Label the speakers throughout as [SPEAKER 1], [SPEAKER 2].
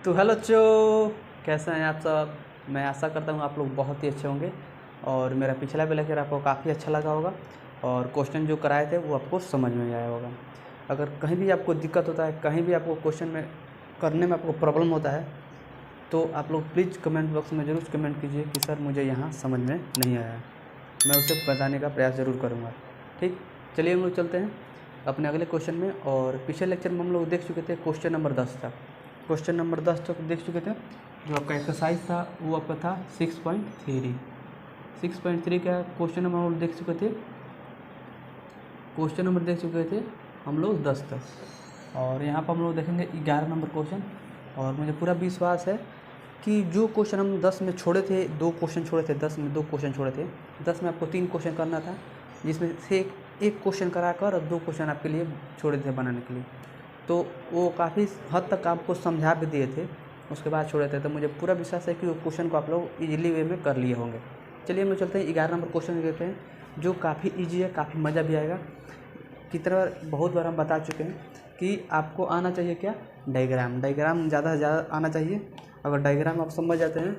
[SPEAKER 1] तो हेलो बच्चों, कैसे हैं आप सब। मैं आशा करता हूँ आप लोग बहुत ही अच्छे होंगे और मेरा पिछला भी लेक्चर आपको काफ़ी अच्छा लगा होगा और क्वेश्चन जो कराए थे वो आपको समझ में आया होगा। अगर कहीं भी आपको दिक्कत होता है, कहीं भी आपको क्वेश्चन में करने में आपको प्रॉब्लम होता है, तो आप लोग प्लीज़ कमेंट बॉक्स में ज़रूर कमेंट कीजिए कि सर मुझे यहाँ समझ में नहीं आया। मैं उसे बताने का प्रयास ज़रूर करूँगा। ठीक, चलिए हम लोग चलते हैं अपने अगले क्वेश्चन में। और पिछले लेक्चर में हम लोग देख चुके थे क्वेश्चन नंबर 10 तक। क्वेश्चन नंबर 10 तक देख चुके थे। जो आपका एक्सरसाइज था वो आपका था 6.3 का क्वेश्चन नंबर हम लोग देख चुके थे। क्वेश्चन नंबर देख चुके थे हम लोग 10 तक, और यहाँ पर हम लोग देखेंगे 11 नंबर क्वेश्चन। और मुझे पूरा विश्वास है कि जो क्वेश्चन हम 10 में छोड़े थे, 2 क्वेश्चन छोड़े थे, 10 में 2 क्वेश्चन छोड़े थे। 10 में आपको 3 क्वेश्चन करना था, जिसमें से एक क्वेश्चन कराकर और 2 क्वेश्चन आपके लिए छोड़े थे बनाने के लिए। तो वो काफ़ी हद तक आपको समझा भी दिए थे, उसके बाद छोड़े थे। तो मुझे पूरा विश्वास है कि वो क्वेश्चन को आप लोग ईजिली वे में कर लिए होंगे। चलिए हम लोग चलते हैं 11 नंबर क्वेश्चन देखते हैं, जो काफ़ी ईजी है, काफ़ी मज़ा भी आएगा। कितना बार बहुत बार हम बता चुके हैं कि आपको आना चाहिए क्या, डायग्राम ज़्यादा से ज़्यादा आना चाहिए। अगर डायग्राम आप समझ जाते हैं,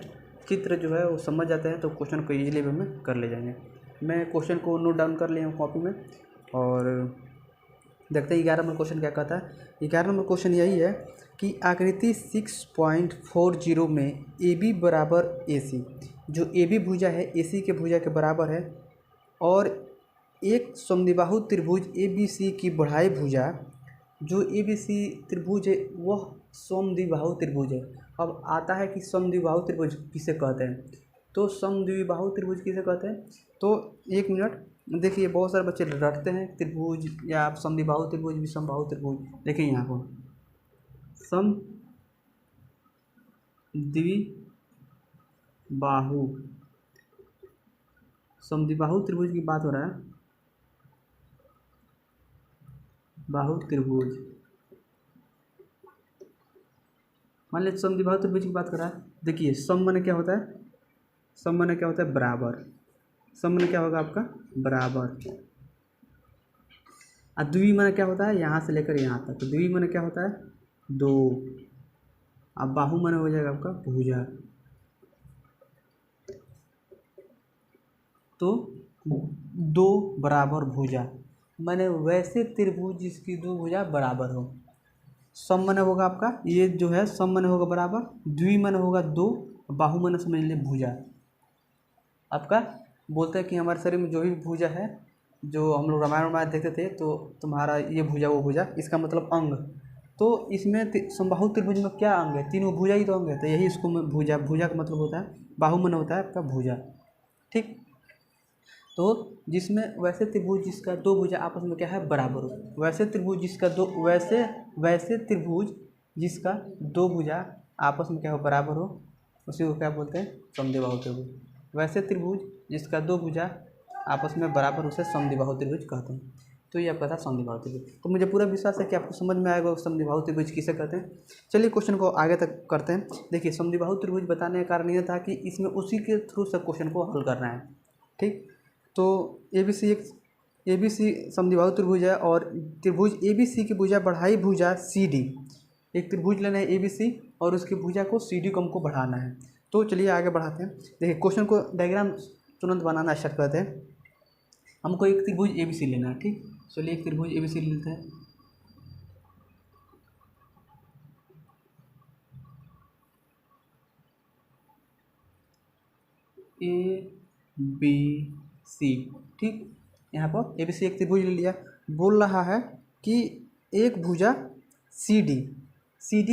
[SPEAKER 1] चित्र जो है वो समझ जाते हैं, तो क्वेश्चन को ईजिली वे में कर ले जाएंगे। मैं क्वेश्चन को नोट डाउन कर लिया हूँ कॉपी में, और देखते हैं 11 नंबर क्वेश्चन क्या कहता है। 11 नंबर क्वेश्चन यही है कि आकृति 6.40 में ए बी बराबर ए सी, जो ए बी भुजा है ए सी के भुजा के बराबर है, और एक समद्विबाहु त्रिभुज ए बी सी की बढ़ाई भुजा, जो ए बी सी त्रिभुज है वह समद्विबाहु त्रिभुज है। अब आता है कि समद्विबाहु त्रिभुज किसे कहते हैं। तो समद्विबाहु त्रिभुज किसे कहते हैं, तो एक मिनट देखिए, बहुत सारे बच्चे रटते हैं त्रिभुज या आप समद्विबाहु त्रिभुज, विषमबाहु त्रिभुज। देखिए यहाँ को समद्विबाहु त्रिभुज की बात हो रहा है, बाहु त्रिभुज। मान लीजिए समद्विबाहु त्रिभुज की बात कर रहा है। देखिए सम माने क्या होता है, सम माने क्या होता है, बराबर। सम माने क्या होगा आपका, बराबर। और द्वि माने क्या होता है, यहाँ से लेकर यहाँ तक। द्वि माने क्या होता है, 2। अब बाहु माने हो जाएगा आपका भुजा। तो 2 बराबर भुजा माने वैसे त्रिभुज जिसकी 2 भुजा बराबर हो। सम माने होगा आपका, ये जो है सम माने होगा बराबर, द्वि माने होगा 2, बाहु माने समझ लीजिए भुजा। आपका बोलते हैं कि हमारे शरीर में जो भी भुजा है, जो हम लोग रामायण देखते थे, तो तुम्हारा ये भुजा वो भुजा, इसका मतलब अंग। तो इसमें समबाहु त्रिभुज में क्या अंग है, 3 भुजा ही तो अंग है। तो यही इसको भुजा, भुजा का मतलब होता है, बाहु माने होता है आपका भुजा। ठीक, तो जिसमें वैसे त्रिभुज जिसका 2 भुजा आपस में क्या है, बराबर हो। वैसे त्रिभुज जिसका वैसे त्रिभुज जिसका 2 भुजा आपस में क्या हो, बराबर हो, उसी को क्या बोलते हैं, समद्विबाहु त्रिभुज। वैसे त्रिभुज जिसका 2 भुजा आपस में बराबर, उसे समद्विबाहु त्रिभुज कहते हैं। तो ये आपका था समद्विबाहु त्रिभुज। तो मुझे पूरा विश्वास है कि आपको समझ में आएगा समद्विबाहु त्रिभुज किसे कहते हैं। चलिए क्वेश्चन को आगे तक करते हैं। देखिए समद्विबाहु त्रिभुज बताने का कारण यह था कि इसमें उसी के थ्रू से क्वेश्चन को हल करना है। ठीक, तो ए बी सी समद्विबाहु त्रिभुज है, और त्रिभुज ए बी सी की भुजा बढ़ाई भुजा सी डी। एक त्रिभुज लेना है ए बी सी, और उसकी भुजा को सी डी को हमको बढ़ाना है। तो चलिए आगे बढ़ाते हैं। देखिए क्वेश्चन को डायग्राम तुरंत बनाना स्टार्ट करते हैं। हमको एक त्रिभुज ए बी सी लेना है। ठीक, चलिए एक त्रिभुज ए बी सी लेते हैं। ए बी सी, ठीक, यहाँ पर ए बी सी एक त्रिभुज ले लिया। बोल रहा है कि एक भुजा सी डी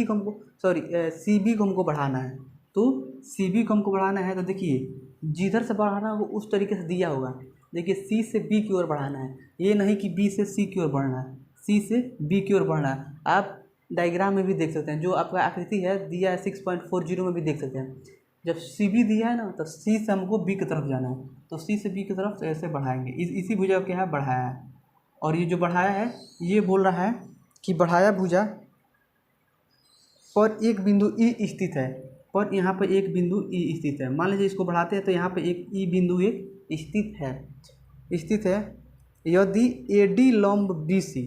[SPEAKER 1] को हमको, सॉरी सी बी को हमको बढ़ाना है। तो सी बी को हमको बढ़ाना है, तो देखिए जिधर से बढ़ाना वो उस तरीके से दिया होगा। देखिए सी से बी की ओर बढ़ाना है, ये नहीं कि बी से सी की ओर बढ़ना है, सी से बी की ओर बढ़ना है। आप डायग्राम में भी देख सकते हैं, जो आपका आकृति है दिया है 6.40 में भी देख सकते हैं। जब सी बी दिया है ना, तो सी से हमको बी की तरफ जाना है, तो सी से बी की तरफ ऐसे बढ़ाएंगे। इसी भुजा को क्या है, बढ़ाया है। और ये जो बढ़ाया है, ये बोल रहा है कि बढ़ाया भुजा पर एक बिंदु ई स्थित है, पर यहाँ पर एक बिंदु ई स्थित है। मान लीजिए इसको बढ़ाते हैं, तो यहाँ पे एक ई बिंदु एक स्थित है। यदि ए डी लंब बी सी,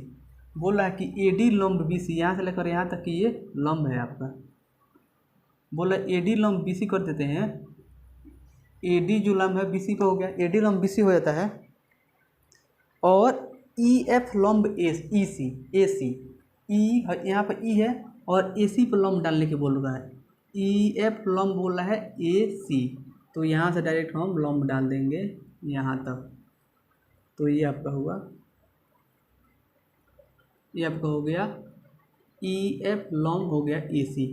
[SPEAKER 1] बोल रहा है कि ए डी लंब बी सी, यहाँ से लेकर यहाँ तक कि ये लंब है आपका, बोला AD लंब BC कर देते हैं, AD जो लंब है BC पे हो गया, AD लंब BC हो जाता है, और EF लंब EC AC, E यहाँ पर E है और AC पर लंब डालने के बोल रहा है, EF लंब बोल रहा है AC, तो यहाँ से डायरेक्ट हम लंब डाल देंगे यहाँ तक, तो ये आपका हुआ, ये आपका हो गया EF लंब हो गया AC,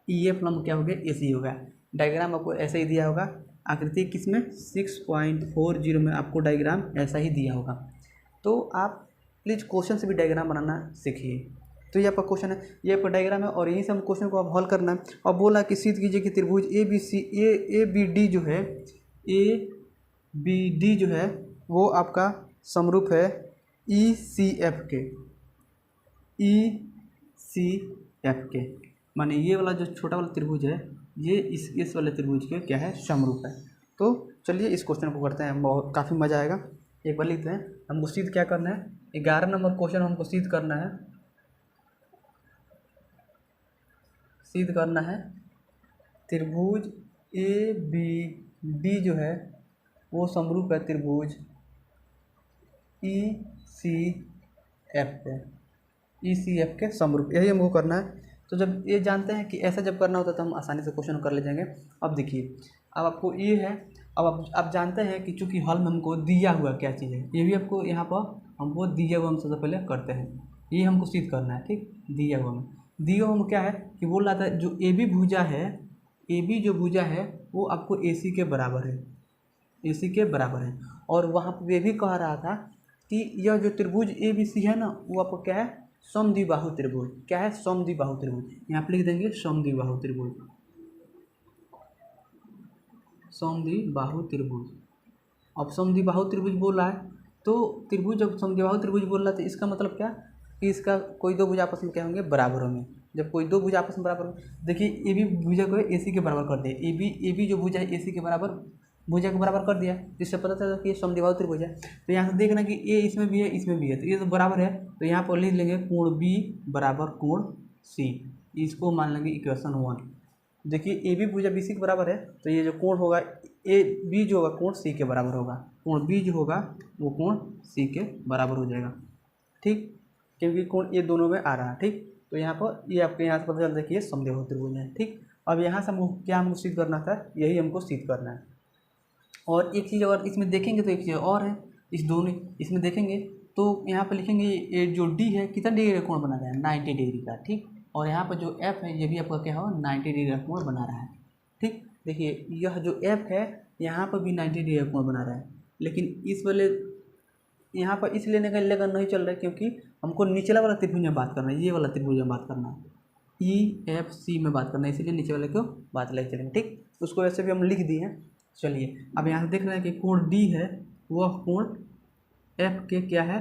[SPEAKER 1] EF लंब क्या हो गया AC हो गया। डायग्राम आपको ऐसा ही दिया होगा, आकृति किसमें 6.40 में आपको डायग्राम ऐसा ही दिया होगा। तो आप प्लीज़ क्वेश्चन से भी डायग्राम बनाना सीखिए। तो ये आपका क्वेश्चन है, ये आपका डायग्राम है और यहीं से हम क्वेश्चन को आप हल करना है। और बोला कि सिद्ध कीजिए कि त्रिभुज ABD जो है, ABD जो है वो आपका समरूप है ECF के, ECF के, माने ये वाला जो छोटा वाला त्रिभुज है ये इस वाले त्रिभुज के क्या है, समरूप है। तो चलिए इस क्वेश्चन को करते हैं, बहुत काफ़ी मज़ा आएगा। एक बार लिखते हैं, हमको सिद्ध क्या करना है, 11 नंबर क्वेश्चन हमको सिद्ध करना है, सिद्ध करना है त्रिभुज ABD जो है वो समरूप है त्रिभुज ECF के, ECF के समरूप, यही हमको करना है। तो जब ये जानते हैं कि ऐसा जब करना होता है तो हम आसानी से क्वेश्चन कर ले जाएंगे। अब देखिए, अब आपको ये है, अब आप जानते हैं कि चूंकि हल में हमको दिया हुआ क्या चीज़ है, ये भी आपको यहाँ पर हमको दिया हुआ हम सबसे पहले करते हैं, ये हमको सिद्ध करना है, ठीक। दिया हुआ में क्या है कि बोल रहा था जो AB भुजा है, AB जो भुजा है वो आपको AC के बराबर है, AC के बराबर है। और वहाँ पर ये भी कह रहा था कि यह जो त्रिभुज ABC है ना वो आपको क्या है, समद्विबाहु त्रिभुज, क्या है, समद्विबाहु त्रिभुज। यहाँ पे लिख देंगे समद्विबाहु त्रिभुज, समद्विबाहु त्रिभुज। अब समद्विबाहु त्रिभुज बोल रहा है तो त्रिभुज, जब समद्विबाहु त्रिभुज बोल रहा है तो इसका मतलब क्या कि इसका कोई दो भुज आपस में क्या होंगे, बराबर होंगे। जब कोई दो भुज आपस में बराबर होंगे, देखिए AB भुजा को AC के बराबर कर दिया, AB जो भुजा है AC के बराबर, भुजा के बराबर कर दिया, जिससे पता चला कि ये समद्विबाहु त्रिभुज है। तो यहाँ से देखना कि A इसमें भी है इसमें भी है, तो ये तो बराबर है, तो यहाँ पर लिख लेंगे कोण B बराबर कोण C, इसको मान लेंगे इक्वेशन 1। देखिए AB भुजा BC के बराबर है, तो ये जो कोण होगा AB जो होगा कोण C के बराबर होगा, कोण B जो होगा वो कोण C के बराबर हो जाएगा, ठीक, क्योंकि कोण ये दोनों में आ रहा है, ठीक। तो यहाँ पर ये आपके यहाँ से पता चलता है कि ये समद्विबाहु त्रिभुज है, ठीक। अब यहाँ से हमको क्या हमको सिद्ध करना था, यही हमको सिद्ध करना है। और एक चीज़ अगर इसमें देखेंगे तो एक चीज़ और है, इस दोनों इसमें देखेंगे तो यहाँ पर लिखेंगे ये जो D है कितना डिग्री का कोण बना रहा है, 90 डिग्री का, ठीक। और यहाँ पर जो F है ये भी आपका क्या होगा, 90 डिग्री का कोण बना रहा है, ठीक। देखिए यह जो F है यहाँ पर भी 90 डिग्री का कोण बना रहा है, लेकिन इस वाले यहाँ पर इसलिए लेकर नहीं चल रहा है क्योंकि हमको निचला वाला त्रिभुज में बात करना है, ये वाला त्रिभुज में बात करना है, EFC में बात करना है, इसीलिए नीचे वाले को बात लेके चलेंगे, ठीक। उसको वैसे भी हम लिख दिए हैं। चलिए अब यहाँ से देख रहे हैं कि कोण D है वह कोण F के क्या है,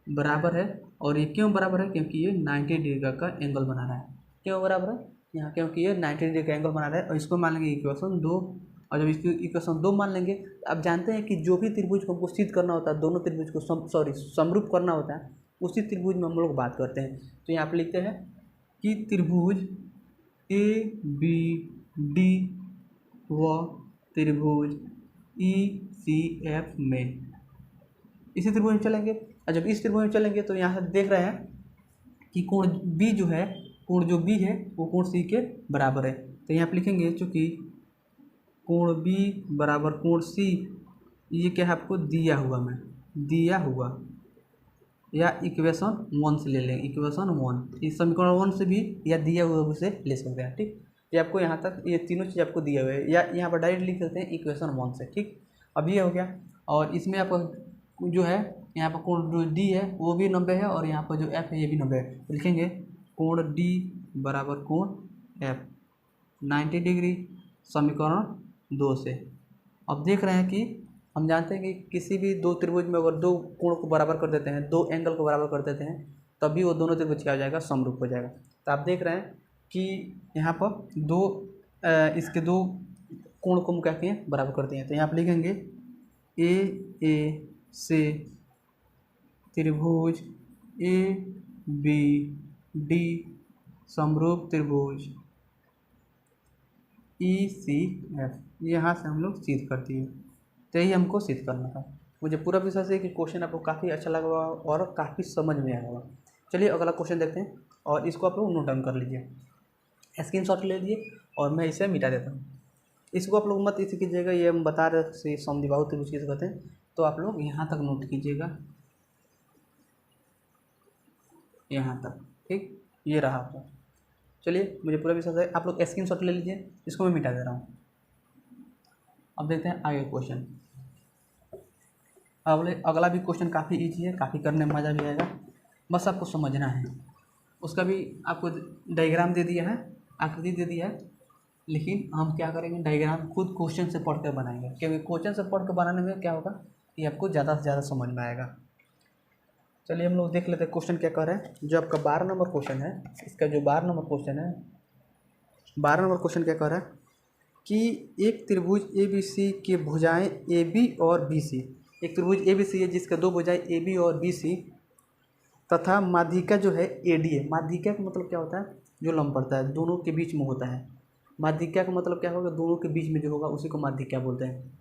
[SPEAKER 1] बराबर है। और ये क्यों बराबर है, क्योंकि ये 90 डिग्री का एंगल बना रहा है। क्यों बराबर है यहाँ, क्योंकि ये 90 डिग्री का एंगल बना रहा है। और इसको मान लेंगे इक्वेशन 2, और जब इसकी इक्वेशन 2 मान लेंगे, अब जानते हैं कि जो भी त्रिभुज को हमको सिद्ध करना होता है, दोनों त्रिभुज को समरूप करना होता है, उसी त्रिभुज में हम लोग बात करते हैं। तो यहाँ पर लिखते हैं कि त्रिभुज ABD व त्रिभुज ECF में, इसी त्रिभुज में चलेंगे। और जब इस त्रिभुज में चलेंगे तो यहाँ से देख रहे हैं कि कोण B जो है, कोण जो B है वो कोण C के बराबर है। तो यहाँ पर लिखेंगे चूँकि कोण B बराबर कोण C, ये क्या है आपको दिया हुआ में, दिया हुआ, या इक्वेशन 1 से ले लेंगे, इक्वेशन 1, इस समीकरण 1 से भी या दिया हुआ से ले सकते हैं, ठीक। ये आपको यहाँ तक ये तीनों चीज़ आपको दिया हुआ है, या यहाँ पर डायरेक्ट लिख सकते हैं इक्वेशन 1 से, ठीक। अब ये हो गया। और इसमें आपको जो है यहाँ पर कोण जो D है वो भी 90 है, और यहाँ पर जो F है ये भी 90 है, तो लिखेंगे कोण D बराबर कोण F 90 डिग्री, समीकरण 2 से। अब देख रहे हैं कि हम जानते हैं कि किसी भी दो त्रिभुज में अगर दो कोण को बराबर कर देते हैं, दो एंगल को बराबर कर देते हैं, तभी वो दोनों त्रिभुज क्या हो जाएगा, समरूप हो जाएगा। तो आप देख रहे हैं कि यहाँ पर इसके दो कोण को हम क्या किए, बराबर कर दिए। तो यहाँ पर लिखेंगे A से त्रिभुज ABD समरूप त्रिभुज ECF यहाँ से हम लोग सिद्ध कर दिए। तो यही हमको सिद्ध करना था। मुझे पूरा विश्वास है कि क्वेश्चन आपको काफ़ी अच्छा लगा होगा और काफ़ी समझ में आया होगा। चलिए अगला क्वेश्चन देखते हैं और इसको आप लोग नोट डाउन कर लीजिए, स्क्रीनशॉट ले लीजिए और मैं इसे मिटा देता हूँ। इसको आप लोग मत इसी कीजिएगा, ये हम बता रहे से समद्विबाहु त्रिभुज किसे कहते हैं, तो आप लोग यहाँ तक नोट कीजिएगा, यहाँ तक, ठीक। ये रहा आपका। चलिए मुझे पूरा विश्वास है, आप लोग स्क्रीनशॉट ले लीजिए, इसको मैं मिटा दे रहा हूँ। अब देखते हैं आगे क्वेश्चन। अगला भी क्वेश्चन काफ़ी ईजी है, काफ़ी करने में मज़ा भी आएगा, बस आपको समझना है। उसका भी आपको डायग्राम दे दिया है, आकृति दे दिया है, लेकिन हम क्या करेंगे, डायग्राम खुद क्वेश्चन से पढ़ कर बनाएंगे, क्योंकि क्वेश्चन से पढ़ कर बनाने में क्या होगा कि आपको ज़्यादा से ज़्यादा समझ में आएगा। चलिए हम लोग देख लेते हैं क्वेश्चन क्या कर रहे हैं। जो आपका 12 नंबर क्वेश्चन है, इसका जो 12 नंबर क्वेश्चन है, 12 नंबर क्वेश्चन क्या कर रहा है कि एक त्रिभुज ABC की भुजाएं AB और BC, एक त्रिभुज ABC है जिसका दो भुजाएं AB और BC तथा माध्यिका जो है AD है। माध्यिका का मतलब क्या होता है, जो लंब पड़ता है दोनों के बीच में होता है। माध्यिका का मतलब क्या होगा, दोनों के बीच में जो होगा उसी को माध्यिका बोलते हैं।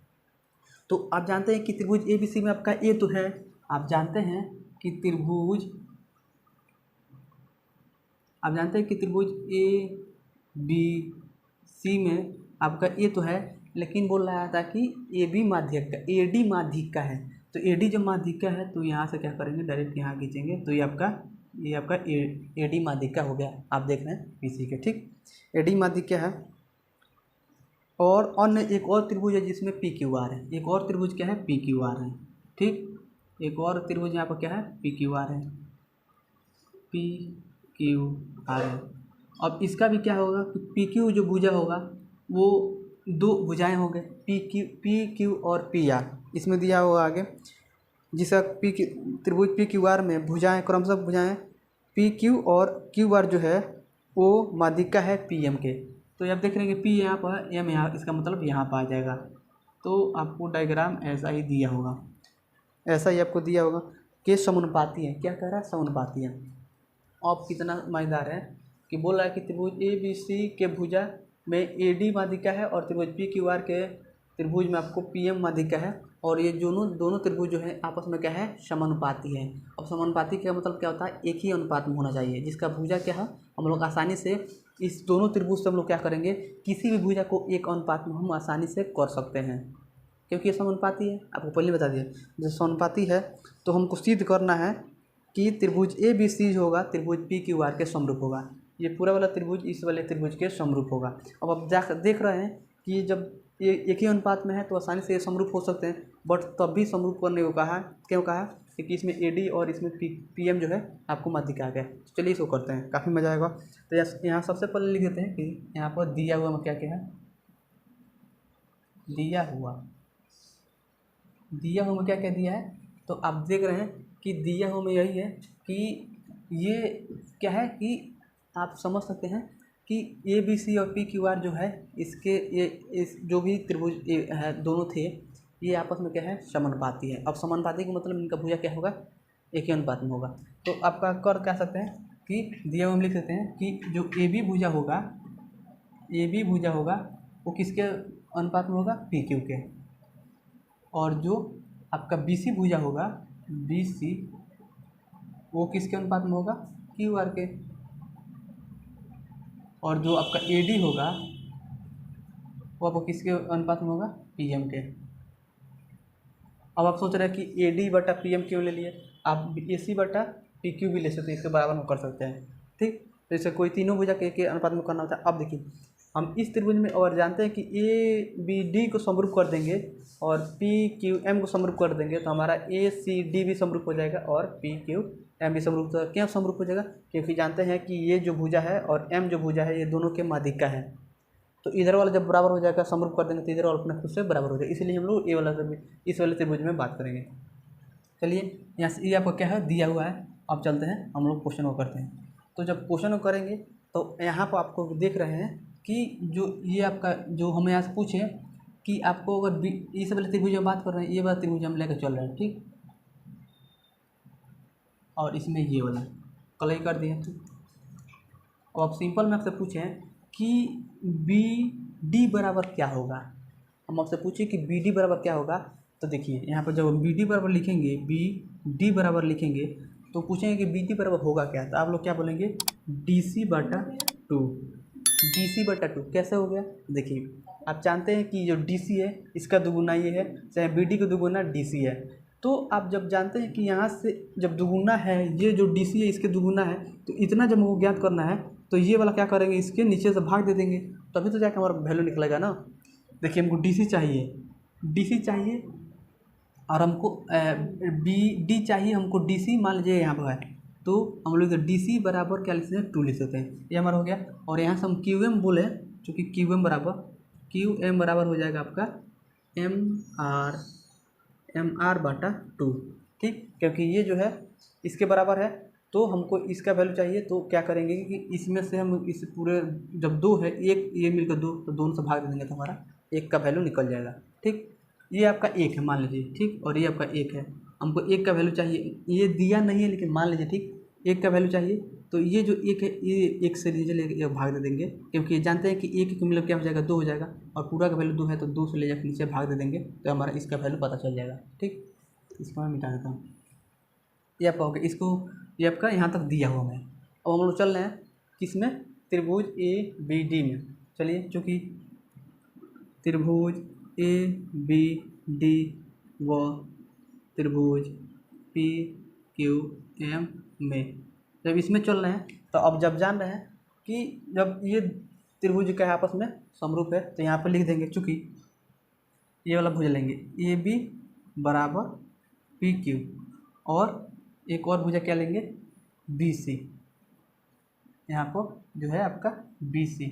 [SPEAKER 1] तो आप जानते हैं कि त्रिभुज ABC में आपका A तो है, आप जानते हैं कि त्रिभुज ABC में आपका A तो है, लेकिन बोल रहा था कि AB माध्यिका, AD माध्यिका है। तो AD जब माध्यिका है तो यहाँ से क्या करेंगे, डायरेक्ट यहाँ खींचेंगे, तो ये आपका AD माध्यिका हो गया। आप देख रहे हैं BC के, ठीक। AD माध्यिका है। और अन्य एक और त्रिभुज है जिसमें PQR है, एक और त्रिभुज क्या है, PQR है, ठीक। एक और त्रिभुज यहाँ पर क्या है, PQR है, PQR है। अब इसका भी क्या होगा कि PQ जो भुजा होगा वो दो भुजाएं हो गए, PQ और PR, इसमें दिया होगा आगे, जिसका त्रिभुज PQR में भुजाएं क्रमशः भुजाएं PQ और QR जो है वो माध्यिका है PM के। तो आप देख रहे हैं कि P यहाँ पर, M यहाँ, इसका मतलब यहाँ पर आ जाएगा। तो आपको डायग्राम ऐसा ही दिया होगा, ऐसा ही आपको दिया होगा कि समानुपाती है। क्या कह रहा है, समानुपाती है। अब कितना मजेदार है कि बोल रहा है कि त्रिभुज ABC के भुजा में AD माध्यिका है और त्रिभुज PQR के त्रिभुज में आपको PM माध्यिका है, और ये दोनों त्रिभुज जो है आपस में क्या है, समानुपाती है। अब समानुपाती का मतलब क्या होता है, एक ही अनुपात में होना चाहिए, जिसका भुजा क्या है, हम लोग आसानी से इस दोनों त्रिभुज से हम लोग क्या करेंगे, किसी भी भुजा को एक अनुपात में हम आसानी से कर सकते हैं, क्योंकि ये समानुपाती है। आपको पहले बता दिया, जब समानुपाती है तो हमको सिद्ध करना है कि त्रिभुज ABC जो होगा त्रिभुज PQR के समरूप होगा। ये पूरा वाला त्रिभुज इस वाले त्रिभुज के समरूप होगा। अब आप देख रहे हैं कि जब ये एक ही अनुपात में है तो आसानी से ये समरूप हो सकते हैं, बट तब भी समरूप करने को कहा, क्यों कहा, क्योंकि इसमें AD और इसमें PM जो है आपको माध्यिका आ गया। तो चलिए इसको करते हैं, काफ़ी मजा आएगा। तो यहाँ सबसे पहले लिख देते हैं कि यहाँ पर दिया हुआ में क्या क्या है, दिया हुआ में क्या क्या दिया है। तो आप देख रहे हैं कि दिया हुआ में यही है कि ये क्या है कि आप समझ सकते हैं कि ABC और PQR जो है इसके इस जो भी त्रिभुज है दोनों थे, ये आपस में क्या है, समानुपाती है। अब समानुपाती का मतलब इनका भुजा क्या होगा, एक ही अनुपात में होगा। तो आपका कर क्या सकते हैं कि दिया हुआ में लिख सकते हैं कि जो AB भुजा होगा वो किसके अनुपात में होगा, PQ के, और जो आपका BC भुजा होगा, BC वो किसके अनुपात में होगा, QR के, और जो आपका AD होगा वो आपको किसके अनुपात में होगा, PM के। अब आप सोच रहे हैं कि AD बटा PM क्यों ले लिए, आप AC बटा PQ भी ले सकते हैं, इसके बराबर में कर सकते हैं, ठीक। तो जैसे कोई तीनों भुजा के अनुपात में करना होता है। अब देखिए हम इस त्रिभुज में और जानते हैं कि ABD को समरूप कर देंगे और PQM को समरूप कर देंगे तो हमारा ACD भी समरूप हो जाएगा और PQM भी समरूप। तो क्यों समरूप हो जाएगा, क्योंकि जानते हैं कि ये जो भुजा है और M जो भुजा है ये दोनों के माध्यिका है। तो इधर वाला जब बराबर हो जाएगा, समरूप कर देंगे तो इधर वाला अपने खुद से बराबर हो जाएगा, इसलिए हम लोग इस वाले त्रिभुज में बात करेंगे। चलिए यहाँ से ये आपको क्या है, दिया हुआ है। अब चलते हैं हम लोग क्वेश्चन को करते हैं। तो जब क्वेश्चन को करेंगे तो यहाँ पर आपको देख रहे हैं कि जो ये आपका जो हमें यहाँ से पूछे कि आपको अगर इस वाले त्रिभुज में बात कर रहे हैं, ये वाला त्रिभुज हम लेकर चल रहे हैं, ठीक, और इसमें ये वाला कलई कर दिए। तो अब सिंपल में आपसे पूछें कि डी बराबर क्या होगा। हम आपसे पूछे कि बी डी बराबर क्या होगा, तो देखिए यहाँ पर जब हम बी डी बराबर लिखेंगे, बी डी बराबर लिखेंगे तो पूछेंगे कि बी डी बराबर होगा क्या, तो आप लोग क्या बोलेंगे, डी सी बटा टू। डी सी बटा टू कैसे हो गया, देखिए आप जानते हैं कि जो डी सी है इसका दुगुना ये है, चाहे बी डी का दुगुना डी सी है। तो आप जब जानते हैं कि यहाँ से जब दुगुना है, ये जो डी सी है इसके दुगुना है, तो इतना जब हमको ज्ञात करना है तो ये वाला क्या करेंगे, इसके नीचे से भाग दे देंगे, तभी तो जाकर हमारा वैल्यू निकलेगा ना। देखिए हमको डी सी चाहिए, डी सी चाहिए और हमको बी डी चाहिए, हमको डी सी मान लीजिए यहाँ पर है, तो हम लोग डी सी बराबर क्या लिख सकते हैं, टू लिख सकते हैं, ये हमारा हो गया। और यहाँ से हम क्यू एम बोले, चूँकि क्यू एम बराबर हो जाएगा आपका एम आर बटा टू, ठीक, क्योंकि ये जो है इसके बराबर है, तो हमको इसका वैल्यू चाहिए, तो क्या करेंगे कि इसमें से हम इस पूरे, जब दो है एक ये मिलकर दो, तो दोनों से भाग दे देंगे तो हमारा एक का वैल्यू निकल जाएगा, ठीक। ये आपका एक है मान लीजिए, ठीक, और ये आपका एक है, हमको एक का वैल्यू चाहिए, ये दिया नहीं है लेकिन मान लीजिए, ठीक, एक का वैल्यू चाहिए, तो ये जो एक है ये एक से नीचे ले भाग दे देंगे, क्योंकि जानते हैं कि एक का मतलब क्या हो जाएगा, दो हो जाएगा, और पूरा का वैल्यू दो है तो दो से ले जाकर नीचे भाग दे देंगे, तो हमारा इसका वैल्यू पता चल जाएगा, ठीक। इसको मैं मिटा देता हूँ, ये आपका हो गया, इसको ये आपका यहाँ तक दिया हुआ है। अब हम लोग चल रहे हैं किसमें, त्रिभुज ए बी डी में। चलिए, चूँकि त्रिभुज ए बी डी व त्रिभुज पी क्यू एम में जब इसमें चल रहे हैं, तो अब जब जान रहे हैं कि जब ये त्रिभुज का आपस में समरूप है, तो यहाँ पर लिख देंगे, चूँकि ये वाला भुजा लेंगे ए बी बराबर पी क्यू, और एक और भुजा क्या लेंगे, बी सी, यहाँ पर जो है आपका बी सी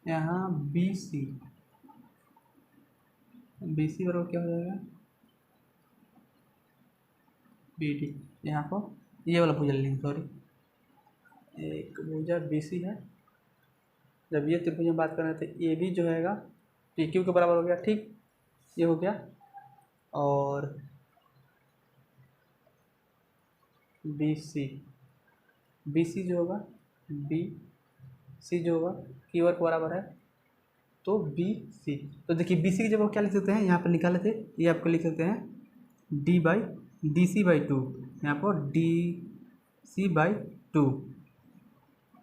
[SPEAKER 1] यहाँ बी सी बराबर क्या हो जाएगा, बी डी, यहाँ पर ये वाला भुजा लेंगे, सॉरी एक भुजा बी सी है, जब ये त्रिभुज में बात कर रहे थे, ए बी जो हैगा पी क्यू के बराबर हो गया, ठीक, ये हो गया, और बी सी जो होगा, बी सी जो होगा क्यू आर के बराबर है, तो बी सी, तो देखिए बी सी की जगह क्या लिख सकते हैं, यहाँ पर निकाले थे, ये आपको लिख सकते हैं डी सी बाई टू, यहाँ पर डी सी बाई टू,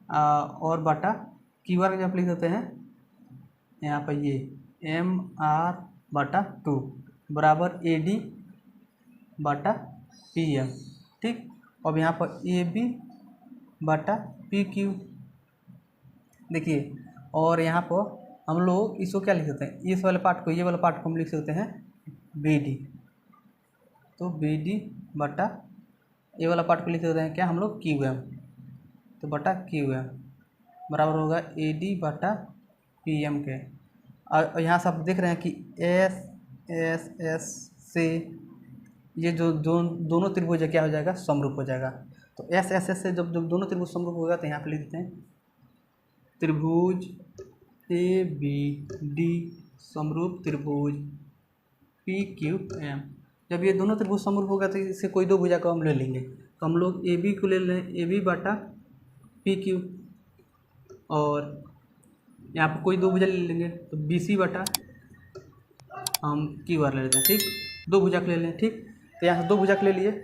[SPEAKER 1] और बटा क्यू आर का आप लिख सकते हैं यहाँ पर ये एम आर बटा टू बराबर ए डी बटा पी एम, ठीक। अब यहाँ पर ए बी बटा पी क्यू, देखिए, और यहाँ पर हम लोग इसको क्या लिख सकते हैं, इस वाले पार्ट को, ये वाला पार्ट को हम लिख सकते हैं बी डी, तो बी डी बटा ये वाला पार्ट को लिख सकते हैं क्या हम लोग, क्यू एम, तो बटा क्यू एम बराबर होगा ए डी बटा पी एम के। और यहाँ से आप देख रहे हैं कि एस से ये जो दोनों त्रिभुज है क्या हो जाएगा, समरूप हो जाएगा, तो एस से जब दोनों त्रिभुज समरूप होगा, तो यहाँ पे लिख देते हैं त्रिभुज ए बी डी समरूप त्रिभुज पी क्यू एम। जब ये दोनों त्रिभुज समरूप होगा तो इससे कोई दो भुजा को हम ले लेंगे, तो हम लोग ए बी को ले लें, ए बी बटा पी क्यू, और यहाँ पर कोई दो भुजा ले लेंगे, तो बी सी बटा हम क्यू आर ले लेते हैं, ठीक, दो भुजा ले लें, ठीक, तो यहाँ से दो भुजा ले लिए,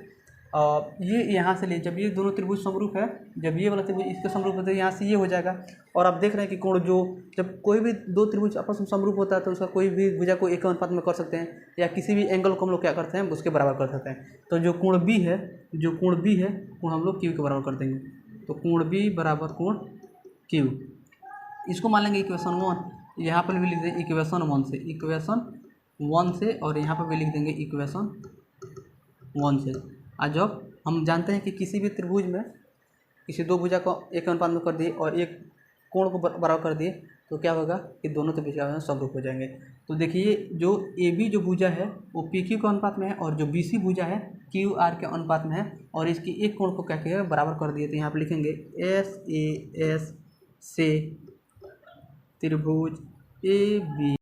[SPEAKER 1] और ये यहाँ से लिए, जब ये दोनों त्रिभुज समरूप है, जब ये वाला त्रिभुज इसके समरूप है, तो यहाँ से ये हो जाएगा, और आप देख रहे हैं कि कोण जो, जब कोई भी दो त्रिभुज आपस में समरूप होता है, तो उसका कोई भी भुजा को एक अनुपात में कर सकते हैं, या किसी भी एंगल को हम लोग क्या करते हैं, उसके बराबर कर सकते हैं। तो जो कोण बी है, कोण हम लोग क्यू के बराबर कर देंगे, तो कोण बी बराबर कोण क्यू, इसको मान लेंगे इक्वेशन वन, यहाँ पर भी लिख देंगे इक्वेशन वन से, और यहाँ पर भी लिख देंगे इक्वेशन वन से। आज जब हम जानते हैं कि किसी भी त्रिभुज में किसी दो भुजा को एक अनुपात में कर दिए और एक कोण को बराबर कर दिए, तो क्या होगा कि दोनों त्रिभुज समरूप हो जाएंगे। तो देखिए जो ए बी जो भुजा है वो पी क्यू के अनुपात में है, और जो बी सी भुजा है क्यू आर के अनुपात में है, और इसकी एक कोण को क्या किया बराबर कर दिए, तो यहाँ पर लिखेंगे एस ए एस से त्रिभुज ए बी